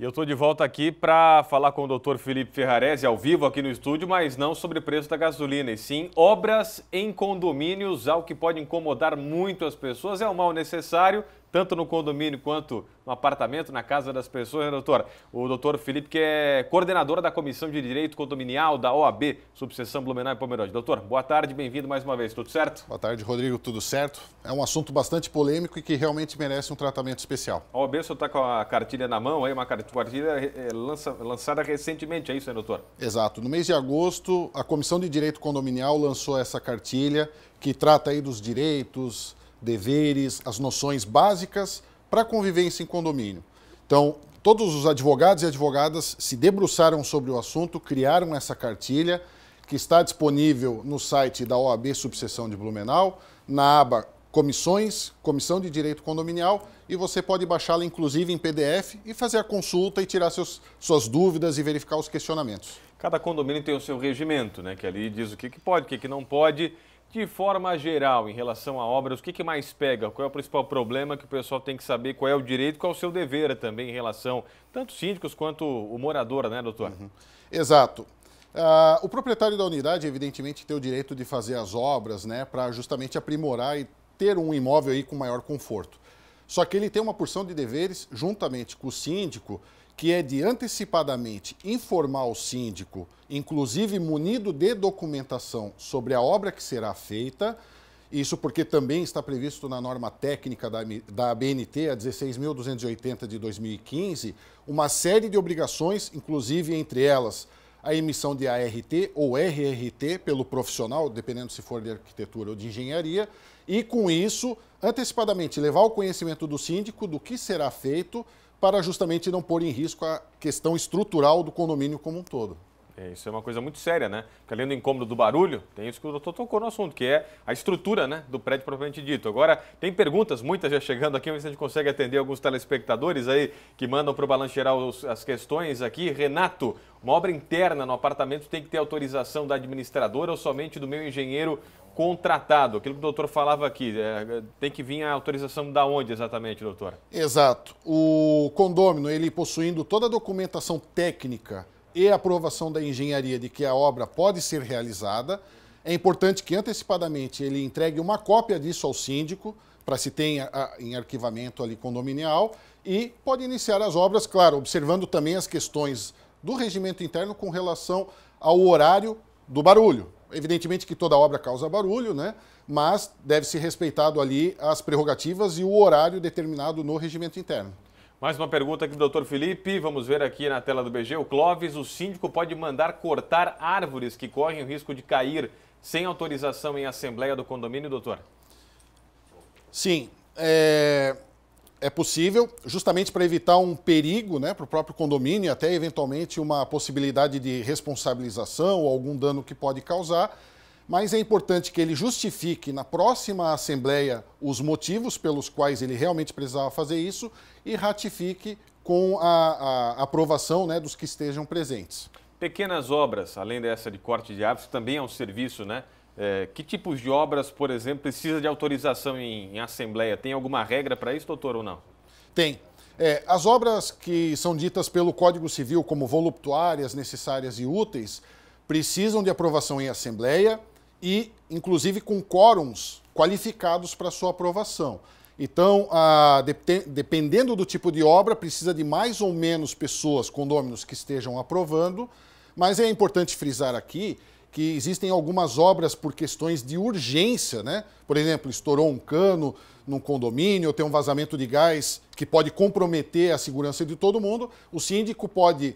E eu estou de volta aqui para falar com o Dr. Felipe Ferrarese, ao vivo aqui no estúdio, mas não sobre o preço da gasolina, e sim obras em condomínios, algo que pode incomodar muito as pessoas, é um mal necessário, tanto no condomínio quanto no apartamento, na casa das pessoas, né, doutor? O doutor Felipe, que é coordenador da Comissão de Direito Condominial da OAB, subseção Blumenau e Pomerode. Doutor, boa tarde, bem-vindo mais uma vez, tudo certo? Boa tarde, Rodrigo, tudo certo? É um assunto bastante polêmico e que realmente merece um tratamento especial. A OAB, o senhor está com a cartilha na mão, aí, uma cartilha lançada recentemente, é isso, né, doutor? Exato. No mês de agosto, a Comissão de Direito Condominial lançou essa cartilha que trata aí dos direitos, deveres, as noções básicas para a convivência em condomínio. Então, todos os advogados e advogadas se debruçaram sobre o assunto, criaram essa cartilha, que está disponível no site da OAB Subseção de Blumenau, na aba Comissões, Comissão de Direito Condominial, e você pode baixá-la inclusive em PDF e fazer a consulta e tirar suas dúvidas e verificar os questionamentos. Cada condomínio tem o seu regimento, né? Que ali diz o que pode, o que não pode. De forma geral, em relação a obras, o que mais pega? Qual é o principal problema que o pessoal tem que saber? Qual é o direito, qual é o seu dever também em relação, tanto síndicos quanto o morador, né, doutor? Exato. O proprietário da unidade, evidentemente, tem o direito de fazer as obras, né, para justamente aprimorar e ter um imóvel aí com maior conforto. Só que ele tem uma porção de deveres, juntamente com o síndico, que é de antecipadamente informar o síndico, inclusive munido de documentação sobre a obra que será feita, isso porque também está previsto na norma técnica da ABNT, a 16.280 de 2015, uma série de obrigações, inclusive entre elas a emissão de ART ou RRT pelo profissional, dependendo se for de arquitetura ou de engenharia, e com isso, antecipadamente levar ao conhecimento do síndico do que será feito para justamente não pôr em risco a questão estrutural do condomínio como um todo. Isso é uma coisa muito séria, né? Porque além do incômodo do barulho, tem isso que o doutor tocou no assunto, que é a estrutura, né, do prédio propriamente dito. Agora, tem perguntas, muitas já chegando aqui, vamos ver se a gente consegue atender alguns telespectadores aí que mandam para o Balanço Geral as questões aqui. Renato, uma obra interna no apartamento tem que ter autorização da administradora ou somente do meu engenheiro contratado? Aquilo que o doutor falava aqui, tem que vir a autorização da onde exatamente, doutor? Exato. O condômino, ele possuindo toda a documentação técnica e a aprovação da engenharia de que a obra pode ser realizada, é importante que antecipadamente ele entregue uma cópia disso ao síndico, para se ter em arquivamento ali condominial, e pode iniciar as obras, claro, observando também as questões do regimento interno com relação ao horário do barulho. Evidentemente que toda obra causa barulho, né? Mas deve ser respeitado ali as prerrogativas e o horário determinado no regimento interno. Mais uma pergunta aqui do doutor Felipe, vamos ver aqui na tela do BG. O Clóvis, o síndico pode mandar cortar árvores que correm o risco de cair sem autorização em assembleia do condomínio, doutor? Sim, é possível, justamente para evitar um perigo, né, para o próprio condomínio e até eventualmente uma possibilidade de responsabilização ou algum dano que pode causar, mas é importante que ele justifique na próxima assembleia os motivos pelos quais ele realmente precisava fazer isso e ratifique com a aprovação, né, dos que estejam presentes. Pequenas obras, além dessa de corte de árvores, que também é um serviço, né? Que tipos de obras, por exemplo, precisa de autorização em assembleia? Tem alguma regra para isso, doutor, ou não? Tem. As obras que são ditas pelo Código Civil como voluptuárias, necessárias e úteis, precisam de aprovação em assembleia e, inclusive, com quórums qualificados para sua aprovação. Então, dependendo do tipo de obra, precisa de mais ou menos pessoas, condôminos, que estejam aprovando, mas é importante frisar aqui que existem algumas obras por questões de urgência, né? Por exemplo, estourou um cano num condomínio, ou tem um vazamento de gás que pode comprometer a segurança de todo mundo, o síndico pode,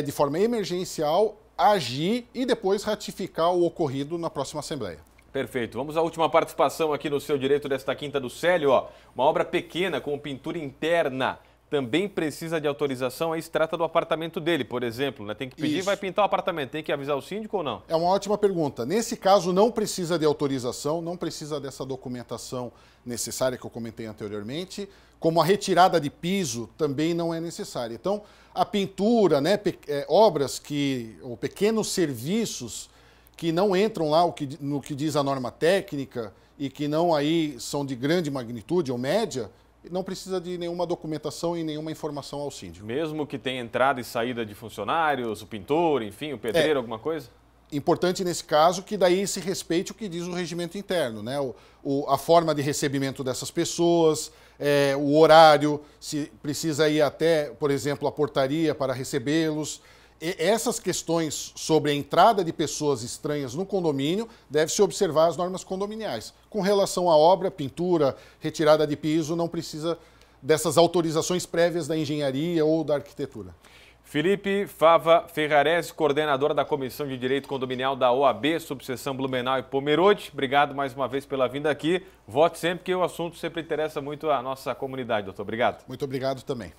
de forma emergencial, agir e depois ratificar o ocorrido na próxima assembleia. Perfeito. Vamos à última participação aqui no seu direito desta quinta do Célio. Uma obra pequena com pintura interna também precisa de autorização, aí se trata do apartamento dele, por exemplo, né? Tem que pedir, vai pintar o apartamento, tem que avisar o síndico ou não? É uma ótima pergunta. Nesse caso, não precisa de autorização, não precisa dessa documentação necessária que eu comentei anteriormente, como a retirada de piso também não é necessária. Então, a pintura, né, obras ou pequenos serviços que não entram lá no que diz a norma técnica e que não aí são de grande magnitude ou média, não precisa de nenhuma documentação e nenhuma informação ao síndico. Mesmo que tenha entrada e saída de funcionários, o pintor, enfim, o pedreiro, alguma coisa? Importante nesse caso que daí se respeite o que diz o regimento interno, né? A forma de recebimento dessas pessoas, o horário, se precisa ir até, por exemplo, a portaria para recebê-los. Essas questões sobre a entrada de pessoas estranhas no condomínio, deve-se observar as normas condominiais. Com relação à obra, pintura, retirada de piso, não precisa dessas autorizações prévias da engenharia ou da arquitetura. Felipe Fava Ferrarese, coordenador da Comissão de Direito Condominial da OAB, subseção Blumenau e Pomerode. Obrigado mais uma vez pela vinda aqui. Volte sempre, que o assunto sempre interessa muito a nossa comunidade, doutor. Obrigado. Muito obrigado também.